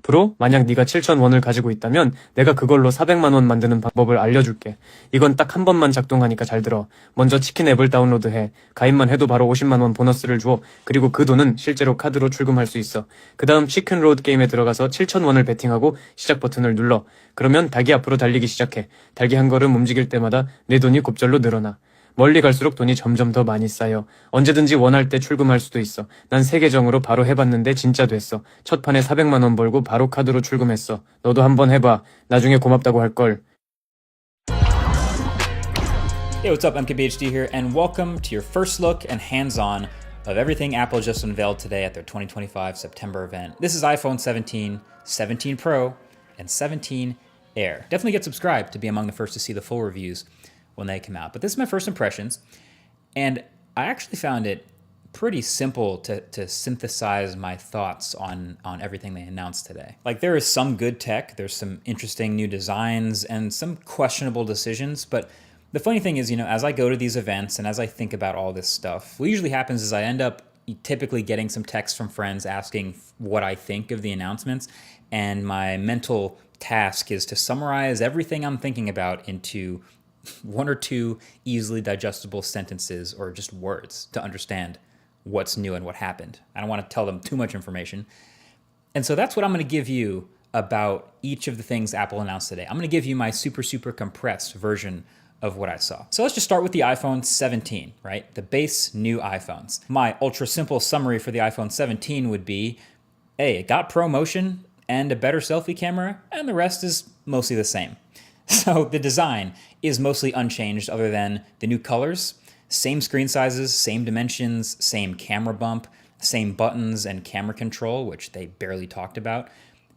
프로, 만약 네가 7,000원을 가지고 있다면 내가 그걸로 400만 원 만드는 방법을 알려줄게. 이건 딱 한 번만 작동하니까 잘 들어. 먼저 치킨 앱을 다운로드해. 가입만 해도 바로 50만 원 보너스를 줘. 그리고 그 돈은 실제로 카드로 출금할 수 있어. 그 다음 치킨 로드 게임에 들어가서 7,000원을 베팅하고 시작 버튼을 눌러. 그러면 닭이 앞으로 달리기 시작해. 닭이 한 걸음 움직일 때마다 내 돈이 곱절로 늘어나. 멀리 갈수록 돈이 점점 더 많이 쌓여. 언제든지 원할 때 출금할 수도 있어. 난 새 계정으로 바로 해봤는데 진짜 됐어. 첫 판에 400만 원 벌고 바로 카드로 출금했어. 너도 한번 해봐. 나중에 고맙다고 할걸. Hey, what's up? MKBHD here, and welcome to your first look and hands-on of everything Apple just unveiled today at their 2025 September event. This is iPhone 17, 17 Pro, and 17 Air. Definitely get subscribed to be among the first to see the full reviews when they come out. But this is my first impressions, and I actually found it pretty simple to synthesize my thoughts on everything they announced today. Like, there is some good tech, there's some interesting new designs, and some questionable decisions, but the funny thing is, as I go to these events and as I think about all this stuff, what usually happens is I end up typically getting some texts from friends asking what I think of the announcements, and my mental task is to summarize everything I'm thinking about into one or two easily digestible sentences or just words to understand what's new and what happened. I don't want to tell them too much information. And so that's what I'm going to give you about each of the things Apple announced today. I'm going to give you my super compressed version of what I saw. So let's just start with the iPhone 17, right? The base new iPhones. My ultra simple summary for the iPhone 17 would be, hey, it got ProMotion and a better selfie camera, and the rest is mostly the same. So the design is mostly unchanged other than the new colors, same screen sizes, same dimensions, same camera bump, same buttons and camera control, which they barely talked about.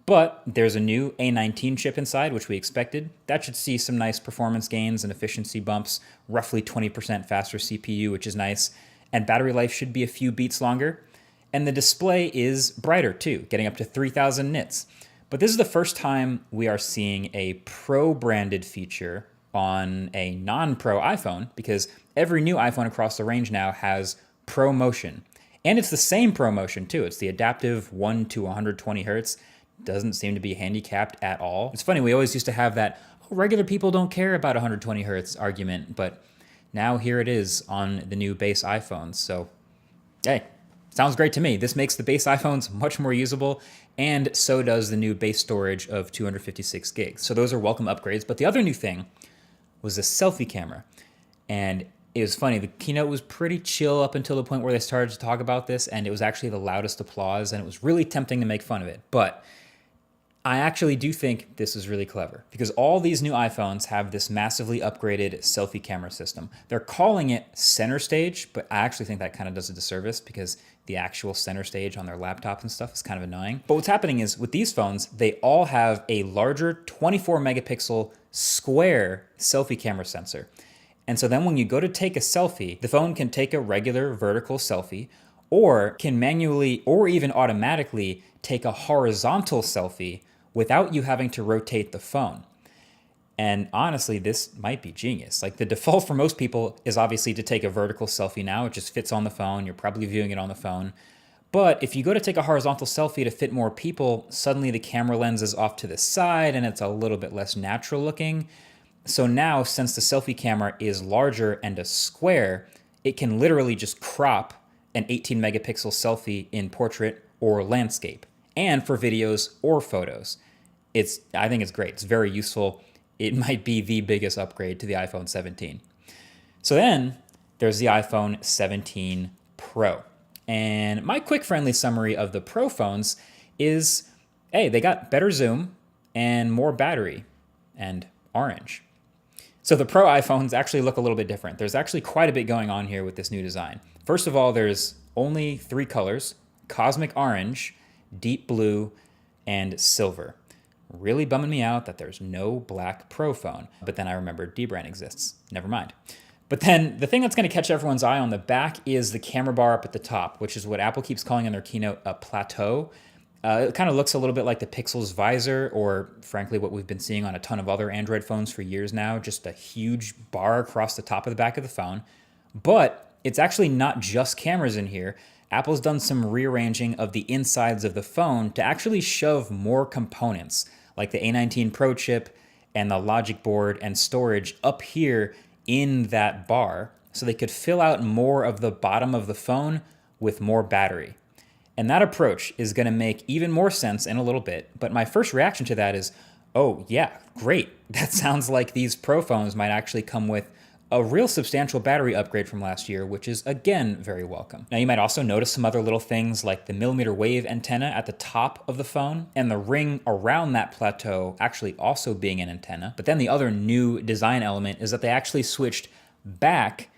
But there's a new A19 chip inside, which we expected. That should see some nice performance gains and efficiency bumps, roughly 20% faster CPU, which is nice. And battery life should be a few beats longer. And the display is brighter too, getting up to 3000 nits. But this is the first time we are seeing a Pro-branded feature on a non-Pro iPhone, because every new iPhone across the range now has ProMotion. And it's the same ProMotion too. It's the adaptive 1 to 120 hertz. Doesn't seem to be handicapped at all. It's funny, we always used to have that, oh, regular people don't care about 120 hertz argument, but now here it is on the new base iPhones. So, hey, sounds great to me. This makes the base iPhones much more usable, and so does the new base storage of 256 gigs. So those are welcome upgrades. But the other new thing was the selfie camera. And it was funny, the keynote was pretty chill up until the point where they started to talk about this, and it was actually the loudest applause, and it was really tempting to make fun of it. But I actually do think this is really clever, because all these new iPhones have this massively upgraded selfie camera system. They're calling it center stage, but I actually think that kind of does a disservice, because the actual center stage on their laptops and stuff is kind of annoying. But what's happening is with these phones, they all have a larger 24 megapixel square selfie camera sensor. And so then when you go to take a selfie, the phone can take a regular vertical selfie, or can manually or even automatically take a horizontal selfie without you having to rotate the phone. And honestly, this might be genius. Like, the default for most people is obviously to take a vertical selfie now. It just fits on the phone. You're probably viewing it on the phone. But if you go to take a horizontal selfie to fit more people, suddenly the camera lens is off to the side and it's a little bit less natural looking. So now, since the selfie camera is larger and a square, it can literally just crop an 18 megapixel selfie in portrait or landscape, and for videos or photos. I think it's great. It's very useful. It might be the biggest upgrade to the iPhone 17. So then there's the iPhone 17 Pro. And my quick friendly summary of the Pro phones is, hey, they got better zoom and more battery and orange. So the Pro iPhones actually look a little bit different. There's actually quite a bit going on here with this new design. First of all, there's only 3 colors: cosmic orange, deep blue, and silver. Really bumming me out that there's no black Pro phone. But then I remembered dbrand exists. Never mind. But then the thing that's going to catch everyone's eye on the back is the camera bar up at the top, which is what Apple keeps calling in their keynote a plateau. It kind of looks a little bit like the Pixel's visor, or frankly what we've been seeing on a ton of other Android phones for years now, just a huge bar across the top of the back of the phone. But it's actually not just cameras in here. Apple's done some rearranging of the insides of the phone to actually shove more components, like the A19 Pro chip and the logic board and storage up here in that bar, so they could fill out more of the bottom of the phone with more battery. And that approach is going to make even more sense in a little bit. But my first reaction to that is, oh, yeah, great. That sounds like these Pro phones might actually come with a real substantial battery upgrade from last year, which is, again, very welcome. Now, you might also notice some other little things like the millimeter wave antenna at the top of the phone and the ring around that plateau actually also being an antenna. But then the other new design element is that they actually switched back